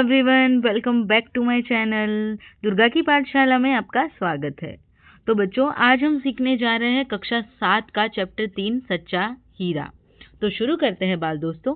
Everyone, welcome back to my channel. Durga की पाठशाला में आपका स्वागत है। तो बच्चों, आज हम सीखने जा रहे हैं कक्षा 7 का चैप्टर 3 सच्चा हीरा। तो शुरू करते हैं बाल दोस्तों।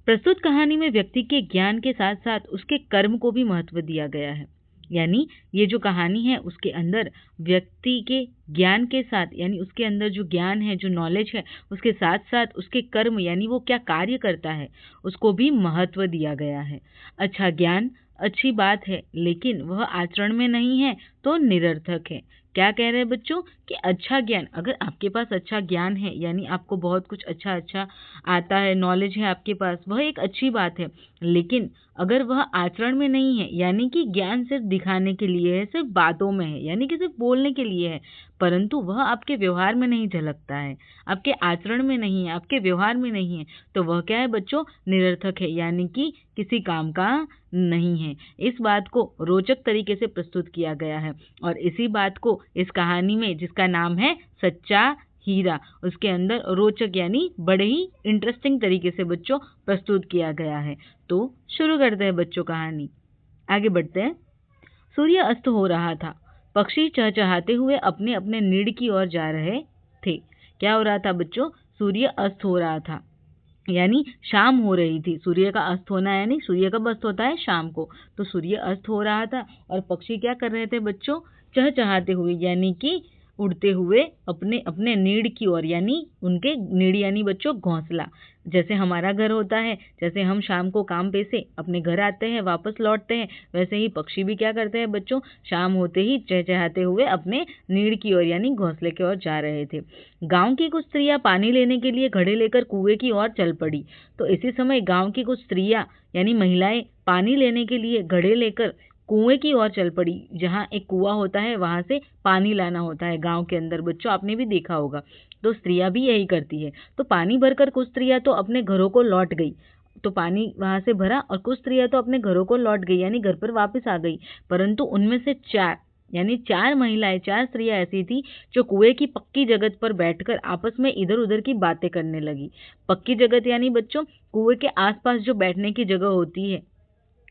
प्रस्तुत कहानी में व्यक्ति के ज्ञान के साथ साथ उसके कर्म को भी महत्व दिया गया है। यानी ये जो कहानी है उसके अंदर व्यक्ति के ज्ञान के साथ, यानी उसके अंदर जो ज्ञान है, जो नॉलेज है, उसके साथ साथ उसके कर्म, यानी वो क्या कार्य करता है, उसको भी महत्व दिया गया है। अच्छा ज्ञान अच्छी बात है, लेकिन वह आचरण में नहीं है तो निरर्थक है। क्या कह रहे हैं बच्चों कि अच्छा ज्ञान, अगर आपके पास अच्छा ज्ञान है, यानी आपको बहुत कुछ अच्छा अच्छा आता है, नॉलेज है आपके पास, वह एक अच्छी बात है। लेकिन अगर वह आचरण में नहीं है, यानी कि ज्ञान सिर्फ दिखाने के लिए है, सिर्फ बातों में है, यानी कि सिर्फ बोलने के लिए है, परंतु वह आपके व्यवहार में नहीं झलकता है, आपके आचरण में नहीं है, आपके व्यवहार में नहीं है, तो वह क्या है बच्चों, निरर्थक है, यानी कि किसी काम का नहीं है। इस बात को रोचक तरीके से प्रस्तुत किया गया है और इसी बात को इस कहानी में, जिसका नाम है सच्चा हीरा, उसके अंदर रोचक यानी बड़े ही इंटरेस्टिंग तरीके से बच्चों प्रस्तुत किया गया है। तो शुरू करते हैं बच्चों कहानी, आगे बढ़ते हैं। सूर्य अस्त हो रहा था। पक्षी चहचहाते हुए अपने अपने नीड़ की ओर जा रहे थे। क्या हो रहा था बच्चों? सूर्य अस्त हो रहा था, यानी शाम हो रही थी। सूर्य का अस्त होना, यानी सूर्य कब अस्त होता है? शाम को। तो सूर्य अस्त हो रहा था और पक्षी क्या कर रहे थे बच्चों? चहचहाते हुए, यानी कि उड़ते हुए अपने अपने नीड़ की ओर, यानी उनके नीड़ यानी बच्चों घोंसला। जैसे हमारा घर होता है, जैसे हम शाम को काम पे से अपने घर आते हैं, वापस लौटते हैं, वैसे ही पक्षी भी क्या करते हैं बच्चों? शाम होते ही चहचहाते हुए अपने नीड़ की ओर, यानी घोंसले की ओर जा रहे थे। गांव की कुछ स्त्रियां पानी लेने के लिए घड़े लेकर कुएं की ओर चल पड़ी। तो इसी समय गांव की कुछ स्त्रियां यानी महिलाएं पानी लेने के लिए घड़े लेकर कुएं की ओर चल पड़ी। जहाँ एक कुआं होता है वहां से पानी लाना होता है गांव के अंदर, बच्चों आपने भी देखा होगा। तो स्त्रियां भी यही करती है। तो पानी भरकर कुछ स्त्रियां तो अपने घरों को लौट गई, तो पानी वहां से भरा और कुछ स्त्रियां तो अपने घरों को लौट गई, यानी घर पर वापस आ गई। परंतु उनमें से चार महिलाएं, चार स्त्रियां ऐसी थी जो कुएं की पक्की जगत पर बैठकर आपस में इधर उधर की बातें करने लगी। पक्की जगत यानी बच्चों कुएं के आसपास जो बैठने की जगह होती है,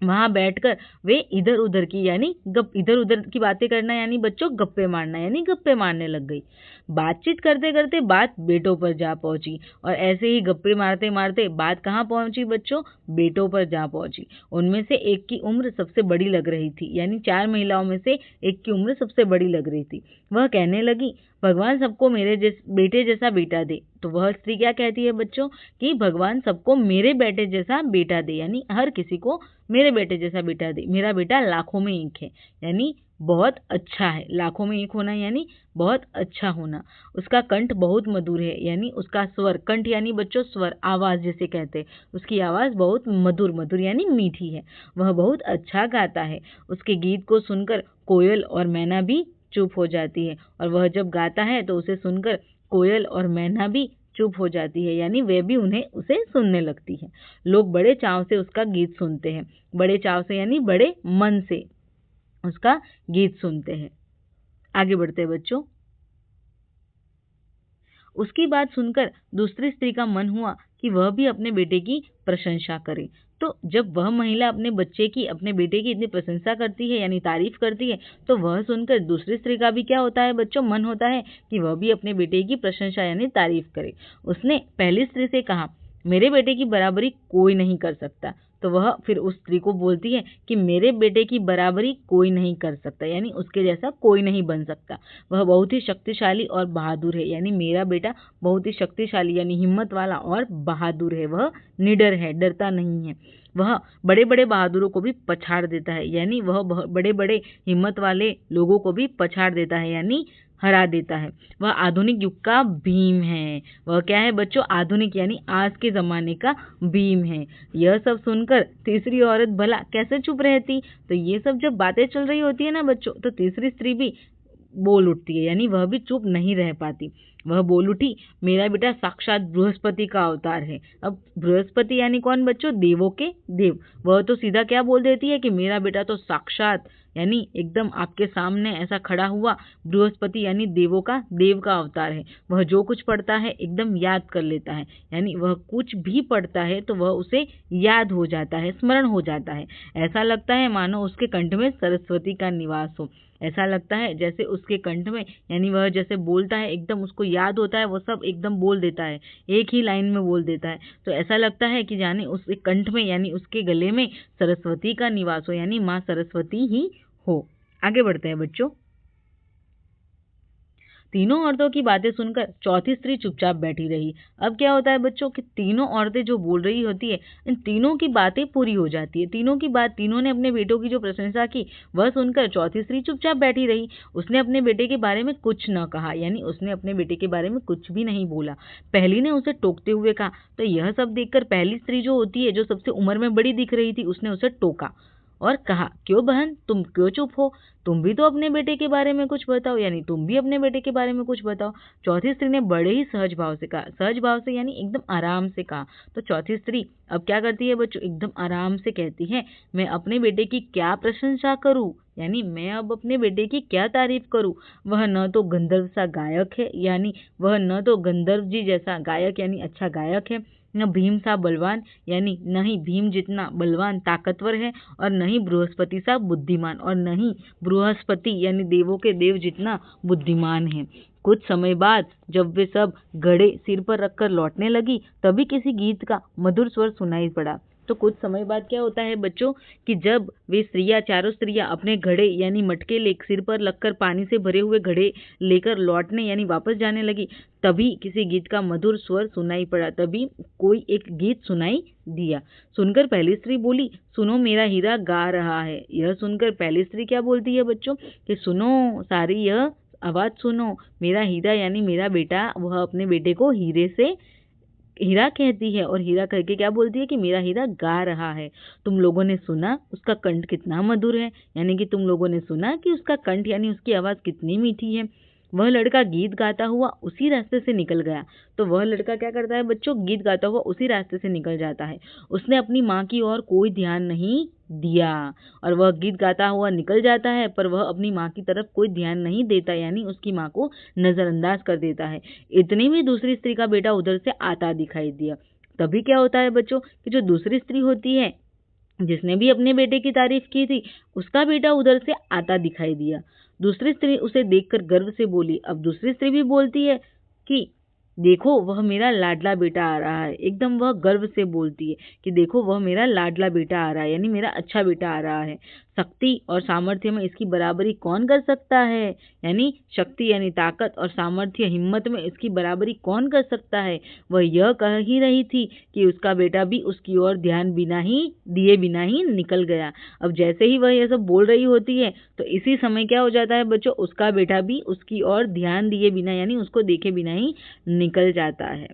वहां बैठकर वे इधर उधर की, यानी इधर उधर की बातें करना, यानी बच्चों गप्पे मारना, यानी गप्पे मारने लग गई। बातचीत करते करते बात बेटों पर जा पहुंची और ऐसे ही गप्पे मारते मारते बात कहाँ पहुंची बच्चों? बेटों पर जा पहुंची। उनमें से एक की उम्र सबसे बड़ी लग रही थी, यानी चार महिलाओं में से एक की उम्र सबसे बड़ी लग रही थी। वह कहने लगी, भगवान सबको मेरे बेटे जैसा बेटा दे। तो वह स्त्री क्या कहती है बच्चों कि भगवान सबको मेरे बेटे जैसा बेटा दे, यानी हर किसी को मेरे बेटे जैसा बेटा दे। मेरा बेटा लाखों में एक है, यानी बहुत अच्छा है। लाखों में एक होना यानी बहुत अच्छा होना। उसका कंठ बहुत मधुर है, यानी उसका स्वर, कंठ यानी बच्चों स्वर, आवाज जिसे कहते हैं, उसकी आवाज बहुत मधुर, मधुर यानी मीठी है। वह बहुत अच्छा गाता है। उसके गीत को सुनकर कोयल और मैना भी चुप हो जाती है, और वह जब गाता है तो उसे सुनकर कोयल और मैना भी चुप हो जाती है, यानी वे भी उसे सुनने लगती है। लोग बड़े चाव से उसका गीत सुनते हैं, बड़े चाव से यानी बड़े मन से उसका गीत सुनते हैं। आगे बढ़ते हैं बच्चों। उसकी बात सुनकर दूसरी स्त्री का मन हुआ कि वह भी अपने बेटे की प्रशंसा करे। तो जब वह महिला अपने बेटे की इतनी प्रशंसा करती है, यानी तारीफ करती है, तो वह सुनकर दूसरी स्त्री का भी क्या होता है बच्चों? मन होता है कि वह भी अपने बेटे की प्रशंसा यानी तारीफ करे। उसने पहली स्त्री से कहा, मेरे बेटे की बराबरी कोई नहीं कर सकता। तो वह फिर उस स्त्री को बोलती है कि मेरे बेटे की बराबरी कोई नहीं कर सकता, यानी उसके जैसा कोई नहीं बन सकता। वह बहुत ही शक्तिशाली और बहादुर है, यानी मेरा बेटा बहुत ही शक्तिशाली यानी हिम्मत वाला और बहादुर है। वह निडर है, डरता नहीं है। वह बड़े बड़े बहादुरों को भी पछाड़ देता है, यानी वह बड़े बड़े हिम्मत वाले लोगों को भी पछाड़ देता है, यानी हरा देता है। वह आधुनिक युग का भीम है। वह क्या है बच्चों? आधुनिक यानी आज के जमाने का भीम है। यह सब सुनकर तीसरी औरत भला कैसे चुप रहती? तो ये सब जब बातें चल रही होती है ना बच्चों, तो तीसरी स्त्री भी बोल उठती है, यानी वह भी चुप नहीं रह पाती। वह बोल उठी, मेरा बेटा साक्षात बृहस्पति का अवतार है। अब बृहस्पति यानी कौन बच्चों? देवों के देव। वह तो सीधा क्या बोल देती है कि मेरा बेटा तो साक्षात यानी एकदम आपके सामने ऐसा खड़ा हुआ बृहस्पति यानी देवों का देव का अवतार है। वह जो कुछ पढ़ता है एकदम याद कर लेता है, यानी वह कुछ भी पढ़ता है तो वह उसे याद हो जाता है, स्मरण हो जाता है। ऐसा लगता है मानो उसके कंठ में सरस्वती का निवास हो। ऐसा लगता है जैसे उसके कंठ में, यानी वह जैसे बोलता है एकदम उसको याद होता है, वो सब एकदम बोल देता है, एक ही लाइन में बोल देता है। तो ऐसा लगता है कि जाने उसके कंठ में यानी उसके गले में सरस्वती का निवास हो, यानी माँ सरस्वती ही हो। आगे बढ़ते हैं बच्चों। तीनों औरतों की बातें सुनकर चौथी स्त्री चुपचाप बैठी रही। अब क्या होता है बच्चों कि तीनों औरतें जो बोल रही होती है, इन तीनों की बातें पूरी हो जाती है। तीनों की बात, तीनों ने अपने बेटों की जो प्रशंसा की वह सुनकर चौथी स्त्री चुपचाप बैठी रही। उसने अपने बेटे के बारे में कुछ न कहा, यानी उसने अपने बेटे के बारे में कुछ भी नहीं बोला। पहली ने उसे टोकते हुए कहा, तो यह सब देखकर पहली स्त्री जो होती है, जो सबसे उम्र में बड़ी दिख रही थी, उसने उसे टोका और कहा, क्यों बहन, तुम क्यों चुप हो? तुम भी तो अपने बेटे के बारे में कुछ बताओ, यानी तुम भी अपने बेटे के बारे में कुछ बताओ। चौथी स्त्री ने बड़े ही सहज भाव से कहा, सहज भाव से यानी एकदम आराम से कहा। तो चौथी स्त्री अब क्या करती है बच्चों, एकदम आराम से कहती है, मैं अपने बेटे की क्या प्रशंसा करूं, यानी मैं अब अपने बेटे की क्या तारीफ करूं। वह न तो गंधर्व सा गायक है, यानी वह न तो गंधर्व जी जैसा गायक यानी अच्छा गायक है, न भीम सा बलवान, यानी न ही भीम जितना बलवान ताकतवर है, और न ही बृहस्पति सा बुद्धिमान, और न ही बृहस्पति यानी देवों के देव जितना बुद्धिमान है। कुछ समय बाद जब वे सब घड़े सिर पर रखकर लौटने लगी, तभी किसी गीत का मधुर स्वर सुनाई पड़ा। तो कुछ समय बाद क्या होता है बच्चों कि जब वे स्त्रियां, चारों स्त्रियां अपने घड़े यानी मटके ले सिर पर लगकर पानी से भरे हुए घड़े लेकर लौटने यानी वापस जाने लगी, तभी किसी गीत का मधुर स्वर सुनाई पड़ा। तभी कोई एक गीत सुनाई दिया। सुनकर पहली स्त्री बोली, सुनो मेरा हीरा गा रहा है। यह सुनकर पहली स्त्री क्या बोलती है बच्चों कि सुनो सारी यह आवाज सुनो, मेरा हीरा यानी मेरा बेटा, वह अपने बेटे को हीरे से हीरा कहती है, और हीरा करके क्या बोलती है कि मेरा हीरा गा रहा है। तुम लोगों ने सुना उसका कंठ कितना मधुर है, यानी कि तुम लोगों ने सुना कि उसका कंठ यानी उसकी आवाज कितनी मीठी है। वह लड़का गीत गाता हुआ उसी रास्ते से निकल गया। तो वह लड़का क्या करता है बच्चों, गीत गाता हुआ उसी रास्ते से निकल जाता है। उसने अपनी माँ की ओर कोई ध्यान नहीं दिया, और वह गीत गाता हुआ निकल जाता है, पर वह अपनी माँ की तरफ कोई ध्यान नहीं देता, यानी उसकी माँ को नजरअंदाज कर देता है। इतनी में दूसरी स्त्री का बेटा उधर से आता दिखाई दिया। तभी क्या होता है बच्चों कि जो दूसरी स्त्री होती है, जिसने भी अपने बेटे की तारीफ की थी, उसका बेटा उधर से आता दिखाई दिया। दूसरी स्त्री उसे देखकर गर्व से बोली। अब दूसरी स्त्री भी बोलती है कि देखो वह मेरा लाडला बेटा आ रहा है। एकदम वह गर्व से बोलती है कि देखो वह मेरा लाडला बेटा आ रहा है, यानी मेरा अच्छा बेटा आ रहा है। शक्ति और सामर्थ्य में इसकी बराबरी कौन कर सकता है, यानी शक्ति यानी ताकत और सामर्थ्य हिम्मत में इसकी बराबरी कौन कर सकता है। वह यह कह ही रही थी कि उसका बेटा भी उसकी ओर ध्यान दिए बिना ही निकल गया। अब जैसे ही वह यह सब बोल रही होती है, तो इसी समय क्या हो जाता है बच्चों, उसका बेटा भी उसकी ओर ध्यान दिए बिना यानी उसको देखे बिना ही निकल जाता है।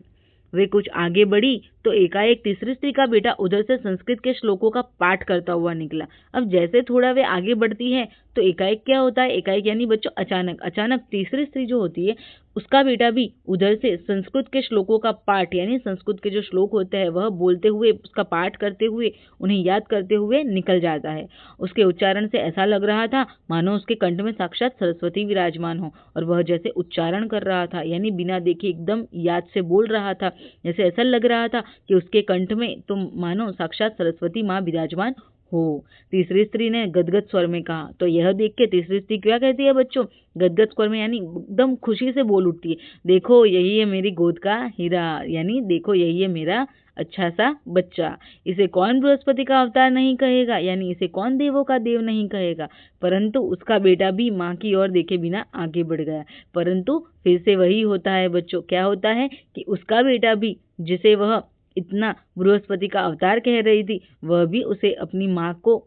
वे कुछ आगे बढ़ी तो एकाएक तीसरी स्त्री का बेटा उधर से संस्कृत के श्लोकों का पाठ करता हुआ निकला। अब जैसे थोड़ा वे आगे बढ़ती है तो एकाएक क्या होता है, एकाएक यानी बच्चों अचानक तीसरी स्त्री जो होती है उसका बेटा भी उधर से संस्कृत के श्लोकों का पाठ यानी संस्कृत के जो श्लोक होते हैं वह बोलते हुए, उसका पाठ करते हुए, उन्हें याद करते हुए निकल जाता है। उसके उच्चारण से ऐसा लग रहा था मानो उसके कंठ में साक्षात सरस्वती विराजमान हो, और वह जैसे उच्चारण कर रहा था यानी बिना देखे एकदम याद से बोल रहा था, जैसे ऐसा लग रहा था कि उसके कंठ में तो मानो साक्षात सरस्वती माँ विराजमान हो। तीसरी स्त्री ने गदगद स्वर में कहा। तो यह देख के तीसरी स्त्री क्या कहती है बच्चों, गदगद स्वर में यानी एकदम खुशी से बोल उठती है, देखो यही है मेरी गोद का हीरा, यानी देखो यही है मेरा अच्छा सा बच्चा। इसे कौन बृहस्पति का अवतार नहीं कहेगा, यानी इसे कौन देवों का देव नहीं कहेगा। परंतु उसका बेटा भी माँ की ओर देखे बिना आगे बढ़ गया। परंतु फिर से वही होता है बच्चों, क्या होता है कि उसका बेटा भी, जिसे वह इतना बृहस्पति का अवतार कह रही थी, वह भी उसे अपनी माँ को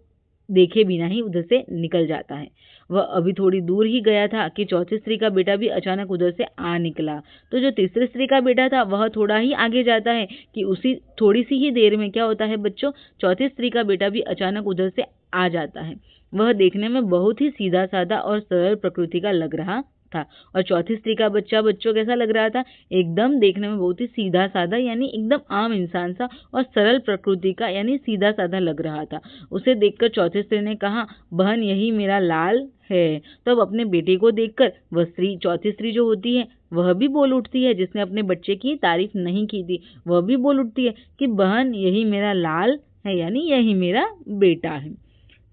देखे बिना ही उधर से निकल जाता है। वह अभी थोड़ी दूर ही गया था कि चौथी स्त्री का बेटा भी अचानक उधर से आ निकला। तो जो तीसरी स्त्री का बेटा था वह थोड़ा ही आगे जाता है कि उसी थोड़ी सी ही देर में क्या होता है बच्चों, चौथी स्त्री का बेटा भी अचानक उधर से आ जाता है। वह देखने में बहुत ही सीधा साधा और सरल प्रकृति का लग रहा था। और चौथी स्त्री का बच्चा बच्चों कैसा लग रहा था? एकदम देखने में बहुत ही सीधा साधा यानी एकदम आम इंसान सा और सरल प्रकृति का यानी सीधा साधा लग रहा था। उसे देखकर चौथी स्त्री ने कहा, बहन यही मेरा लाल है। तो अब अपने बेटे को देखकर वह स्त्री, चौथी स्त्री जो होती है, वह भी बोल उठती है, जिसने अपने बच्चे की तारीफ नहीं की थी, वह भी बोल उठती है कि बहन यही मेरा लाल है यानी यही मेरा बेटा है।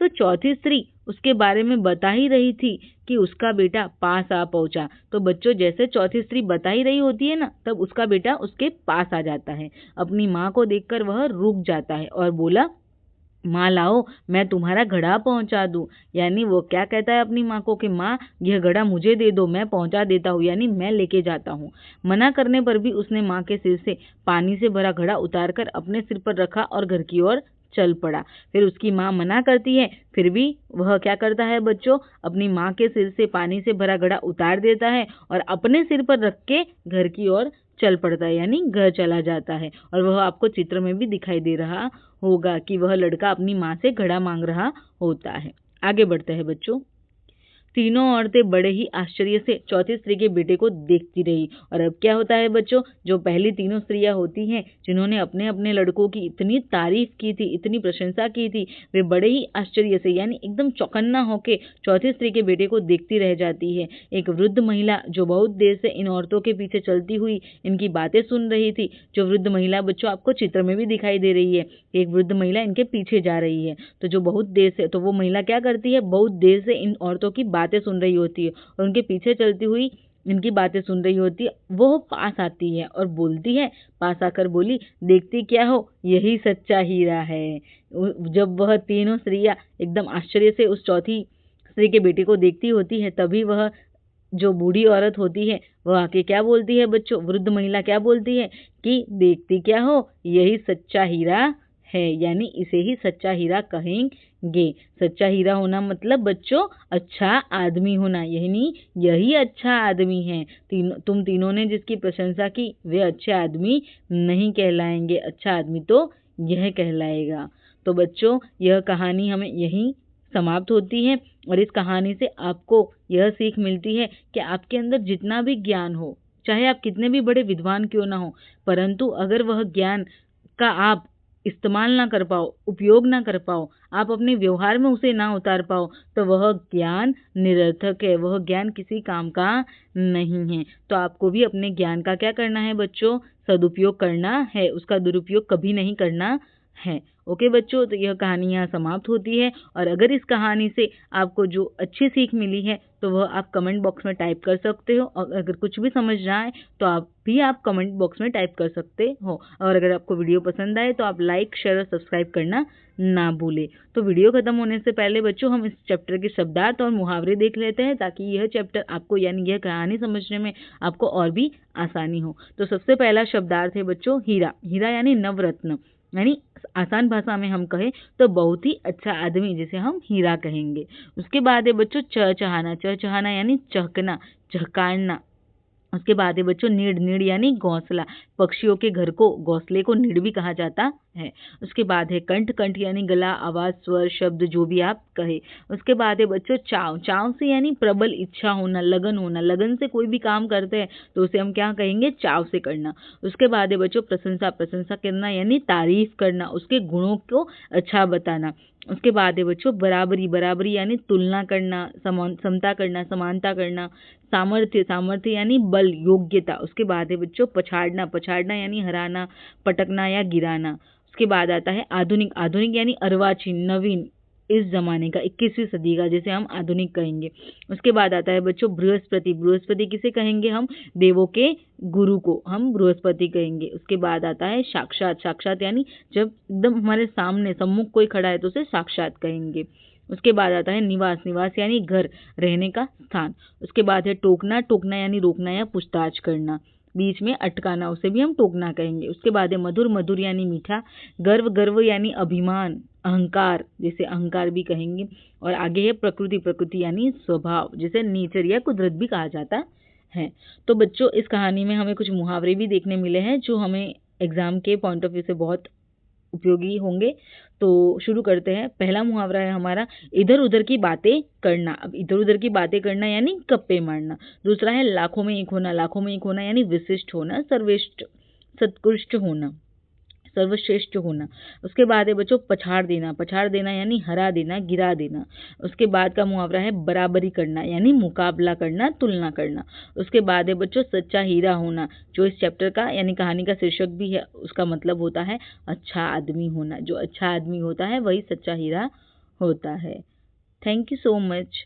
तो चौथी स्त्री उसके बारे में बता ही रही थी कि उसका बेटा पास आ पहुंचा। तो बच्चों जैसे चौथी स्त्री बता ही रही होती है ना, तब उसका बेटा उसके पास आ जाता है। अपनी माँ को देखकर वह रुक जाता है और बोला, माँ लाओ मैं तुम्हारा घड़ा पहुंचा दूं। यानी वो क्या कहता है अपनी माँ को कि माँ यह घड़ा मुझे दे दो, मैं पहुंचा देता हूँ, यानी मैं लेके जाता हूँ। मना करने पर भी उसने माँ के सिर से पानी से भरा घड़ा उतारकर अपने सिर पर रखा और घर की ओर चल पड़ा। फिर उसकी माँ मना करती है, फिर भी वह क्या करता है बच्चों, अपनी माँ के सिर से पानी से भरा घड़ा उतार देता है और अपने सिर पर रख के घर की ओर चल पड़ता है, यानी घर चला जाता है। और वह आपको चित्र में भी दिखाई दे रहा होगा कि वह लड़का अपनी माँ से घड़ा मांग रहा होता है। आगे बढ़ते हैं बच्चों। तीनों औरतें बड़े ही आश्चर्य से चौथी स्त्री के बेटे को देखती रही। और अब क्या होता है बच्चों, जो पहली तीनों स्त्रियां होती हैं जिन्होंने अपने अपने लड़कों की इतनी तारीफ की थी, इतनी प्रशंसा की थी, वे बड़े ही आश्चर्य से यानी एकदम चौकन्ना होके चौथी स्त्री के बेटे को देखती रह जाती है। एक वृद्ध महिला जो बहुत देर से इन औरतों के पीछे चलती हुई इनकी बातें सुन रही थी, जो वृद्ध महिला बच्चों आपको चित्र में भी दिखाई दे रही है, एक वृद्ध महिला इनके पीछे जा रही है। तो जो बहुत देर से, तो वो महिला क्या करती है, बहुत देर से इन औरतों की बातें सुन रही होती है और उनके पीछे चलती हुई इनकी बातें सुन रही होती है। वो पास आती है और बोलती है, पास आकर बोली, देखती क्या हो, यही सच्चा हीरा है। जब वह तीनों स्त्रियां एकदम आश्चर्य से उस चौथी स्त्री के बेटे को देखती होती है, तभी वह जो बूढ़ी औरत होती है वह आके क्या बोलती है बच्चों, वृद्ध महिला क्या बोलती है कि देखती क्या हो, यही सच्चा हीरा है, यानी इसे ही सच्चा हीरा कहेंगे। सच्चा हीरा होना मतलब बच्चों अच्छा आदमी होना, यही अच्छा आदमी है। तुम तीनों ने जिसकी प्रशंसा की वे अच्छे आदमी नहीं कहलाएंगे, अच्छा आदमी तो यह कहलाएगा। तो बच्चों यह कहानी हमें यहीं समाप्त होती है और इस कहानी से आपको यह सीख मिलती है कि आपके अंदर जितना भी ज्ञान हो, चाहे आप कितने भी बड़े विद्वान क्यों ना हो, परंतु अगर वह ज्ञान का आप इस्तेमाल ना कर पाओ, उपयोग ना कर पाओ, आप अपने व्यवहार में उसे ना उतार पाओ, तो वह ज्ञान निरर्थक है, वह ज्ञान किसी काम का नहीं है। तो आपको भी अपने ज्ञान का क्या करना है बच्चों, सदुपयोग करना है, उसका दुरुपयोग कभी नहीं करना है। ओके बच्चों, तो यह कहानी यहाँ समाप्त होती है। और अगर इस कहानी से आपको जो अच्छी सीख मिली है तो वह आप कमेंट बॉक्स में टाइप कर सकते हो, और अगर कुछ भी समझ ना आए तो आप कमेंट बॉक्स में टाइप कर सकते हो। और अगर आपको वीडियो पसंद आए तो आप लाइक, शेयर और सब्सक्राइब करना ना भूलें। तो वीडियो खत्म होने से पहले बच्चों हम इस चैप्टर के शब्दार्थ और मुहावरे देख लेते हैं, ताकि यह चैप्टर आपको यानी यह कहानी समझने में आपको और भी आसानी हो। तो सबसे पहला शब्दार्थ है बच्चों हीरा। हीरा यानी नवरत्न, यानी आसान भाषा में हम कहें तो बहुत ही अच्छा आदमी, जिसे हम हीरा कहेंगे। उसके बाद है बच्चों चहचहाना। चहचहाना यानी चहकना, चहकाना। उसके बाद है बच्चों नीड़। नीड़ यानी घोंसला, पक्षियों के घर को, घोंसले को नीड़ भी कहा जाता है। उसके बाद है कंठ। कंठ यानी गला, आवाज, स्वर, शब्द, जो भी आप कहे। उसके बाद है बच्चों चाव। चाव से यानी प्रबल इच्छा होना, लगन होना। लगन से कोई भी काम करते हैं तो उसे हम क्या कहेंगे, चाव से करना। उसके बाद है बच्चों प्रशंसा। प्रशंसा करना यानी तारीफ करना, उसके गुणों को अच्छा बताना। उसके बाद है बच्चों बराबरी। बराबरी यानी तुलना करना, समता करना, समानता करना। सामर्थ्य। सामर्थ्य यानी बल, योग्यता। उसके बाद है बच्चों पछाड़ना। पछाड़ना यानी हराना, पटकना या गिराना। उसके बाद आता है आधुनिक। आधुनिक यानी अर्वाचीन, नवीन, इस जमाने का, 21वीं सदी का, जिसे हम आधुनिक कहेंगे। उसके बाद आता है बच्चों बृहस्पति। बृहस्पति किसे कहेंगे हम, देवों के गुरु को हम बृहस्पति कहेंगे। उसके बाद आता है साक्षात। साक्षात यानी जब एकदम हमारे सामने सम्मुख कोई खड़ा है तो उसे साक्षात कहेंगे। उसके बाद आता है निवास। निवास यानी घर, रहने का स्थान। उसके बाद है टोकना। टोकना यानी रोकना या पूछताछ करना, बीच में अटकाना, उसे भी हम टोकना कहेंगे। उसके बाद है मधुर। मधुर यानी मीठा। गर्व। गर्व यानी अभिमान, अहंकार, जिसे अहंकार भी कहेंगे। और आगे है प्रकृति। प्रकृति यानी स्वभाव, जिसे नेचर या कुदरत भी कहा जाता है। तो बच्चों इस कहानी में हमें कुछ मुहावरे भी देखने मिले हैं जो हमें एग्जाम के पॉइंट ऑफ व्यू से बहुत उपयोगी होंगे। तो शुरू करते हैं। पहला मुहावरा है हमारा इधर उधर की बातें करना। अब इधर उधर की बातें करना यानी गप्पे मारना। दूसरा है लाखों में एक होना। लाखों में एक होना यानी विशिष्ट होना, सर्वश्रेष्ठ, सर्वोत्कृष्ट होना, सर्वश्रेष्ठ होना। उसके बाद है बच्चों पछाड़ देना। पछाड़ देना यानी हरा देना, गिरा देना। उसके बाद का मुहावरा है बराबरी करना यानी मुकाबला करना, तुलना करना। उसके बाद है बच्चों सच्चा हीरा होना, जो इस चैप्टर का यानी कहानी का शीर्षक भी है। उसका मतलब होता है अच्छा आदमी होना। जो अच्छा आदमी होता है वही सच्चा हीरा होता है। Thank you so much.